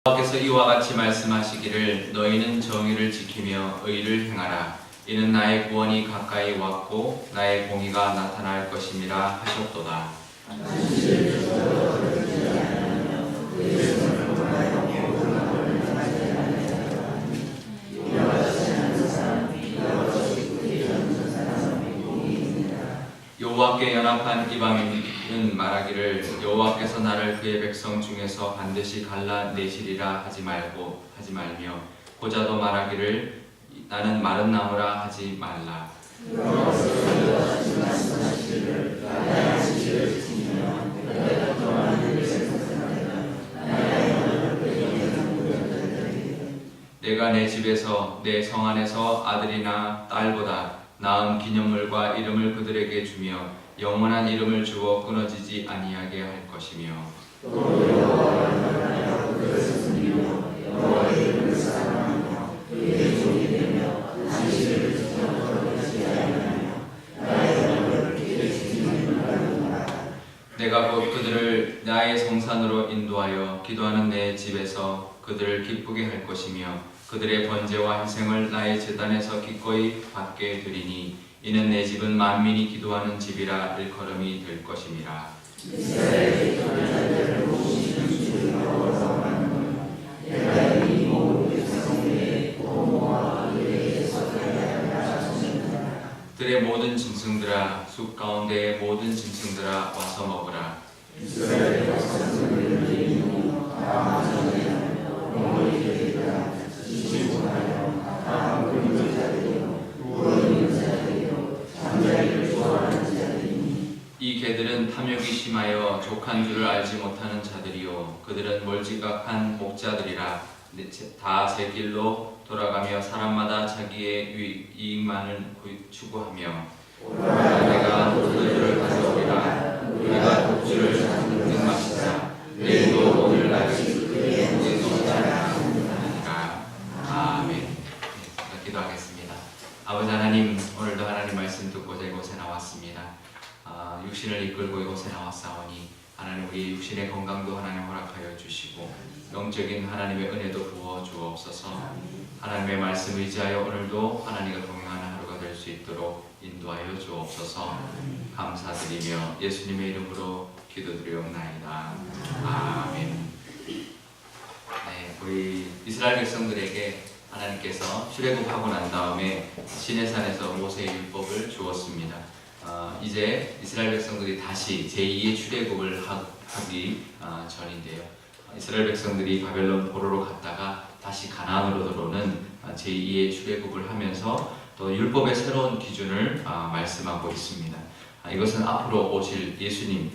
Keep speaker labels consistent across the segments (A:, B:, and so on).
A: 여호와께서 이와 같이 말씀하시기를 너희는 정의를 지키며 의를 행하라. 이는 나의 구원이 가까이 왔고 나의 공의가 나타날 것임이라 하셨도다. 여호와께 연합한 이방인은 말하기를 여호와께서 나를 그의 백성 중에서 반드시 갈라내시리라 하지 말며 고자도 말하기를 나는 마른 나무라 하지 말라. 내가 내 집에서 내 성 안에서 아들이나 딸보다 나은 기념물과 이름을 그들에게 주며 영원한 이름을 주어 끊어지지 아니하게 할 것이며 내가 곧 그들을 나의 성산으로 인도하여 기도하는 내 집에서 그들을 기쁘게 할 것이며 그들의 번제와 희생을 나의 제단에서 기꺼이 받게 되리니 이는 내 집은 만민이 기도하는 집이라 일컬음이 될 것임이라. 들의 모든 짐승들아 숲 가운데의 모든 짐승들아 와서 먹으라. 이 개들은 탐욕이 심하여 족한 줄을 알지 못하는 자들이요 그들은 몰지각한 목자들이라 다 제 길로 돌아가며 사람마다 자기의 이익만을 추구하며 내가 독주를 가져오리라. 우리가 독주를 등마시자 내일도 오늘 날이 그의 노자라 하니라. 아멘. 기도하겠습니다. 아버지 하나님, 오늘도 하나님 말씀 듣고자 이곳에 나왔습니다. 육신을 이끌고 이곳에 나왔사오니 하나님 우리 육신의 건강도 하나님 허락하여 주시고 영적인 하나님의 은혜도 부어 주옵소서. 하나님의 말씀 의지하여 오늘도 하나님과 동행하는 하루가 될 수 있도록 인도하여 주옵소서. 감사드리며 예수님의 이름으로 기도드리옵나이다. 아멘. 네, 우리 이스라엘 백성들에게 하나님께서 출애굽하고 난 다음에 시내산에서 모세의 율법을 주었습니다. 이제 이스라엘 백성들이 다시 제2의 출애굽을 하기 전인데요. 이스라엘 백성들이 바벨론 포로로 갔다가 다시 가나안으로 들어오는 제2의 출애굽을 하면서 또 율법의 새로운 기준을 말씀하고 있습니다. 이것은 앞으로 오실 예수님,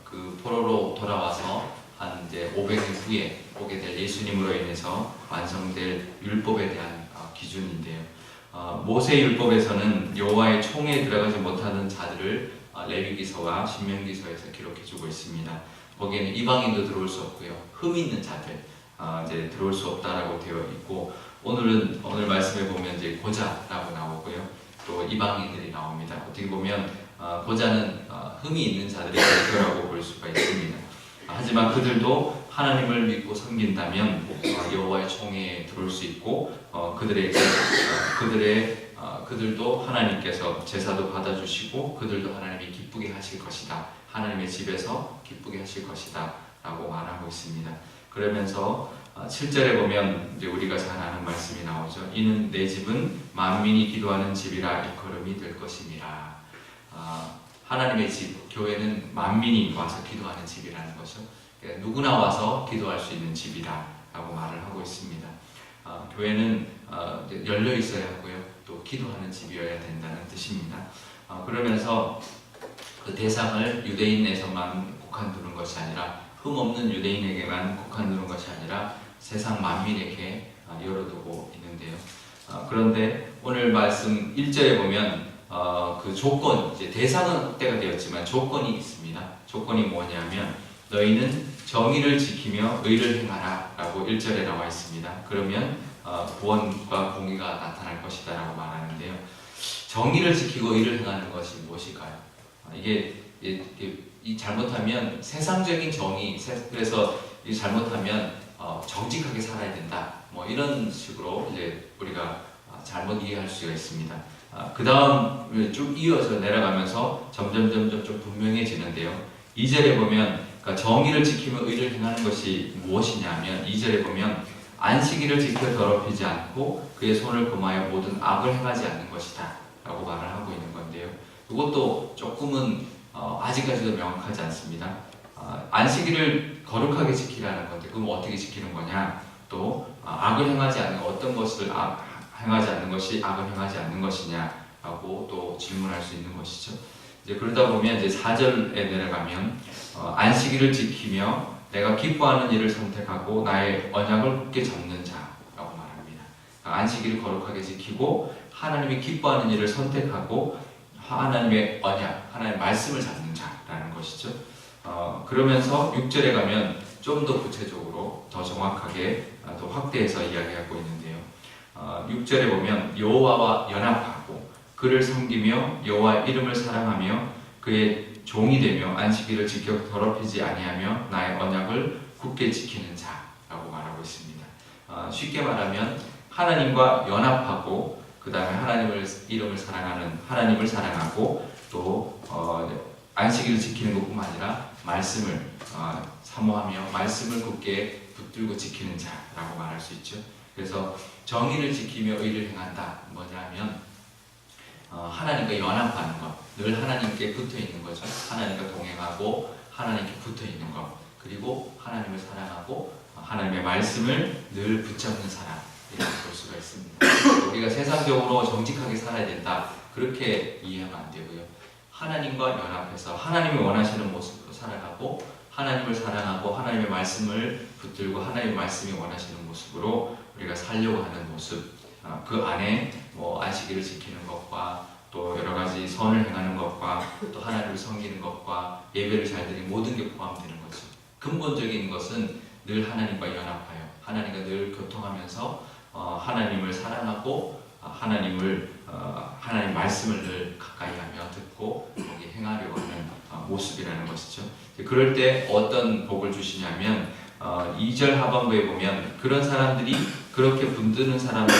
A: 그 포로로 돌아와서 한 이제 500년 후에 오게 될 예수님으로 인해서 완성될 율법에 대한 기준인데요. 모세 율법에서는 여호와의 총회에 들어가지 못하는 자들을 레위기서와 신명기서에서 기록해주고 있습니다. 거기에는 이방인도 들어올 수 없고요, 흠이 있는 자들 이제 들어올 수 없다라고 되어 있고, 오늘 말씀에 보면 이제 고자라고 나오고요, 또 이방인들이 나옵니다. 어떻게 보면 고자는 흠이 있는 자들의 대표라고 볼 수가 있습니다. 하지만 그들도 하나님을 믿고 섬긴다면 여호와의 총회에 들어올 수 있고 그들도 하나님께서 제사도 받아주시고 그들도 하나님이 기쁘게 하실 것이다, 하나님의 집에서 기쁘게 하실 것이다 라고 말하고 있습니다. 그러면서 7절에 보면 이제 우리가 잘 아는 말씀이 나오죠. 이는 내 집은 만민이 기도하는 집이라 일컬음이 될 것임이라. 하나님의 집, 교회는 만민이 와서 기도하는 집이라는 거죠. 누구나 와서 기도할 수 있는 집이다 라고 말을 하고 있습니다. 교회는 열려 있어야 하고요, 또 기도하는 집이어야 된다는 뜻입니다. 그러면서 그 대상을 유대인에서만 국한두는 것이 아니라, 흠없는 유대인에게만 국한두는 것이 아니라 세상 만민에게 열어두고 있는데요. 그런데 오늘 말씀 1절에 보면 그 조건, 이제 대상은 확대가 되었지만 조건이 있습니다. 조건이 뭐냐면 너희는 정의를 지키며 의를 행하라 라고 1절에 나와 있습니다. 그러면 구원과 공의가 나타날 것이다 라고 말하는데요. 정의를 지키고 의를 행하는 것이 무엇일까요? 이게 잘못하면 세상적인 정의, 그래서 잘못하면 정직하게 살아야 된다. 뭐 이런 식으로 이제 우리가 잘못 이해할 수가 있습니다. 그 다음 쭉 이어서 내려가면서 점점 좀 분명해지는데요. 2절에 보면 그러니까 정의를 지키며 의를 행하는 것이 무엇이냐면 2절에 보면 안식일을 지켜 더럽히지 않고 그의 손을 금하여 모든 악을 행하지 않는 것이다 라고 말을 하고 있는 건데요. 이것도 조금은 아직까지도 명확하지 않습니다. 안식일을 거룩하게 지키라는 건데 그럼 어떻게 지키는 거냐, 또 악을 행하지 않는 어떤 것을 행하지 않는 것이 악을 행하지 않는 것이냐라고 또 질문할 수 있는 것이죠. 이제 그러다 보면 이제 4절에 내려가면 안식일을 지키며 내가 기뻐하는 일을 선택하고 나의 언약을 굳게 잡는 자라고 말합니다. 안식일을 거룩하게 지키고 하나님이 기뻐하는 일을 선택하고 하나님의 언약, 하나님의 말씀을 잡는 자라는 것이죠. 그러면서 6절에 가면 좀 더 구체적으로 더 정확하게 또 확대해서 이야기하고 있는데요. 6절에 보면 여호와와 연합하고 그를 섬기며 여호와 이름을 사랑하며 그의 종이 되며 안식일을 지켜 더럽히지 아니하며 나의 언약을 굳게 지키는 자라고 말하고 있습니다. 쉽게 말하면 하나님과 연합하고 그 다음에 이름을 사랑하는 하나님을 사랑하고 또 안식일을 지키는 것뿐만 아니라 말씀을 사모하며 말씀을 굳게 붙들고 지키는 자라고 말할 수 있죠. 그래서 정의를 지키며 의를 행한다 뭐냐면 하나님과 연합하는 것, 늘 하나님께 붙어 있는 거죠. 하나님과 동행하고 하나님께 붙어 있는 것, 그리고 하나님을 사랑하고 하나님의 말씀을 늘 붙잡는 사람, 이렇게 볼 수가 있습니다. 우리가 세상적으로 정직하게 살아야 된다 그렇게 이해하면 안 되고요. 하나님과 연합해서 하나님이 원하시는 모습으로 살아가고 하나님을 사랑하고 하나님의 말씀을 붙들고 하나님의 말씀이 원하시는 모습으로 우리가 살려고 하는 모습, 그 안에 뭐 안식일을 지키는 것과 또 여러 가지 선을 행하는 것과 또 하나님을 섬기는 것과 예배를 잘 드리는 모든 게 포함되는 거죠. 근본적인 것은 늘 하나님과 연합하여 하나님과 늘 교통하면서 하나님을 사랑하고 하나님 말씀을 늘 가까이하며 듣고 거기 행하려고 하는 모습이라는 것이죠. 그럴 때 어떤 복을 주시냐면 2절 하반부에 보면 그런 사람들이 그렇게 붙드는 사람들이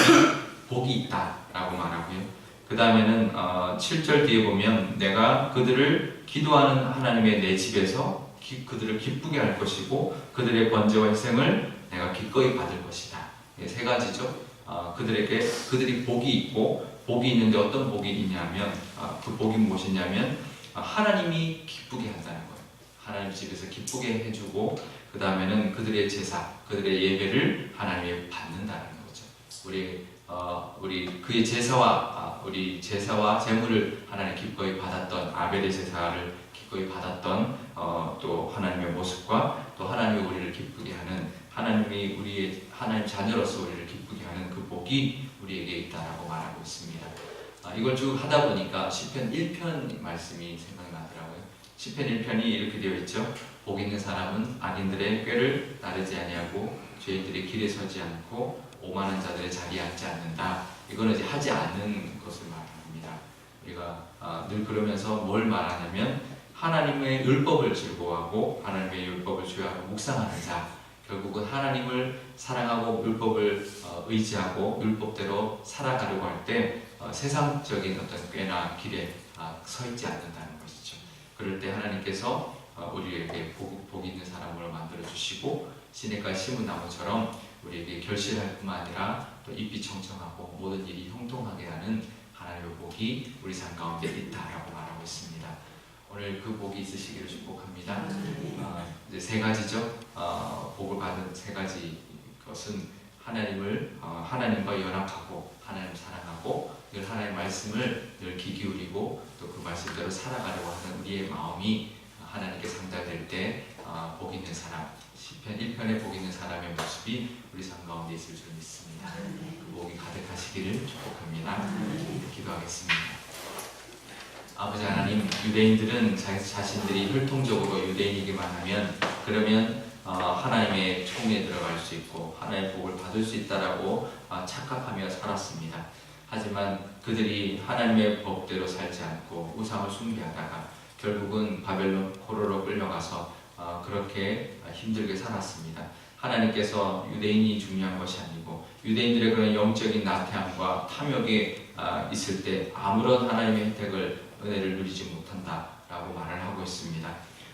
A: 복이 있다라고 말하고요. 그 다음에는 7절 뒤에 보면 내가 그들을 기도하는 하나님의 내 집에서 그들을 기쁘게 할 것이고 그들의 번제와 희생을 내가 기꺼이 받을 것이다. 세 가지죠. 그들이 복이 있고 복이 있는데 어떤 복이 있냐면 그 복이 무엇이냐면 하나님이 기쁘게 한다는 거예요. 하나님 집에서 기쁘게 해주고 그 다음에는 그들의 제사, 그들의 예배를 하나님이 받는다는 거죠. 우리 그의 우리 제사와 제물을 하나님 기꺼이 받았던 아벨의 제사를 기꺼이 받았던 또 하나님의 모습과 또 하나님이 우리를 기쁘게 하는 하나님 자녀로서 우리를 기쁘게 하는 그 복이 우리에게 있다라고 말하고 있습니다. 이걸 쭉 하다 보니까 시편 1편 말씀이 생각나더라고요. 시편 1편이 이렇게 되어 있죠. 복 있는 사람은 악인들의 꾀를 따르지 아니하고 죄인들의 길에 서지 않고 오만한 자들의 자리에 앉지 않는다. 이거는 이제 하지 않는 것을 말합니다. 우리가 늘 그러면서 뭘 말하냐면 하나님의 율법을 즐거워하고 하나님의 율법을 주야하고 묵상하는 자, 결국은 하나님을 사랑하고 율법을 의지하고 율법대로 살아가려고 할 때 세상적인 어떤 꾀나 길에 서 있지 않는다는 것이죠. 그럴 때 하나님께서 우리에게 복 있는 사람으로 만들어 주시고 시냇가에 심은 나무처럼 우리에게 결실할 뿐만 아니라 또 잎이 청청하고 모든 일이 형통하게 하는 하나님의 복이 우리 삶 가운데 있다라고 말하고 있습니다. 오늘 그 복이 있으시기를 축복합니다. 이제 세 가지죠. 복을 받은 세 가지 것은 하나님과 연합하고 하나님 사랑하고 늘 하나님의 말씀을 늘 귀 기울이고 또 그 말씀대로 살아가려고 하는 우리의 마음이 하나님께 상달될 때 복 있는 사람, 시편 1편에 복 있는 사람의 모습이 우리 삶 가운데 있을 줄 믿습니다. 그 복이 가득하시기를 축복합니다. 기도하겠습니다. 아버지 하나님, 유대인들은 자신들이 혈통적으로 유대인이기만 하면 그러면 하나님의 총에 들어갈 수 있고 하나님의 복을 받을 수 있다라고 착각하며 살았습니다. 하지만 그들이 하나님의 법대로 살지 않고 우상을 숭배하다가 결국은 바벨론 포로로 끌려가서 그렇게 힘들게 살았습니다. 하나님께서 유대인이 중요한 것이 아니고 유대인들의 그런 영적인 나태함과 탐욕이 있을 때 아무런 하나님의 혜택을 은혜를 누리지 못한다라고 말을 하고 있습니다.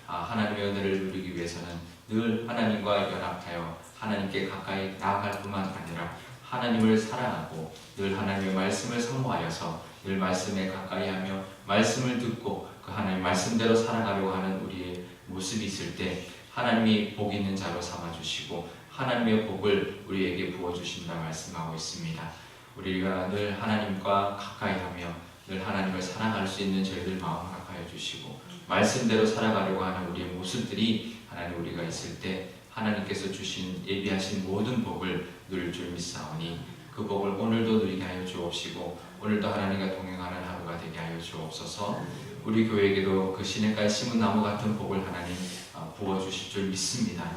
A: 하나님의 은혜를 누리기 위해서는 늘 하나님과 연합하여 하나님께 가까이 나아갈 뿐만 아니라 하나님을 사랑하고 늘 하나님의 말씀을 사모하여서 늘 말씀에 가까이하며 말씀을 듣고 그 하나님 말씀대로 살아가려고 하는 우리의 모습이 있을 때 하나님이 복 있는 자로 삼아주시고 하나님의 복을 우리에게 부어주신다 말씀하고 있습니다. 우리가 늘 하나님과 가까이하며 늘 하나님을 사랑할 수 있는 저희들 마음 허락하여 주시고 말씀대로 살아가려고 하는 우리의 모습들이 하나님 우리가 있을 때 하나님께서 주신 예비하신 모든 복을 누릴 줄 믿사오니 그 복을 오늘도 누리게 하여 주옵시고 오늘도 하나님과 동행하는 하루가 되게 하여 주옵소서. 우리 교회에게도 그 시냇가에 심은 나무 같은 복을 하나님 부어주실 줄 믿습니다.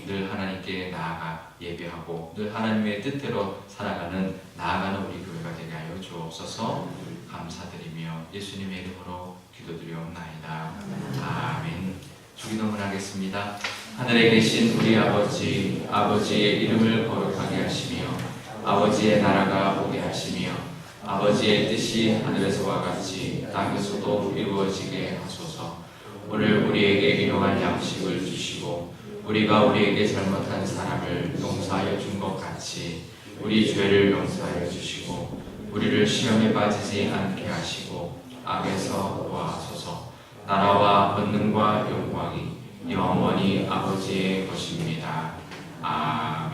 A: 늘 하나님께 나아가 예배하고 늘 하나님의 뜻대로 살아가는 나아가는 우리 교회가 되게 하여 주옵소서. 감사드리며 예수님의 이름으로 기도드리옵나이다. 아멘. 주기도문 하겠습니다. 하늘에 계신 우리 아버지, 아버지의 이름을 거룩하게 하시며 아버지의 나라가 오게 하시며 아버지의 뜻이 하늘에서와 같이 땅에서도 이루어지게 하소서. 오늘 우리에게 일용할 양식을 주시고 우리가 우리에게 잘못한 사람을 용서하여 준 것 같이 우리 죄를 용서하여 주시고 우리를 시험에 빠지지 않게 하시고 악에서 도와하소서. 나라와 권능과 영광이 영원히 아버지의 것입니다. 아멘.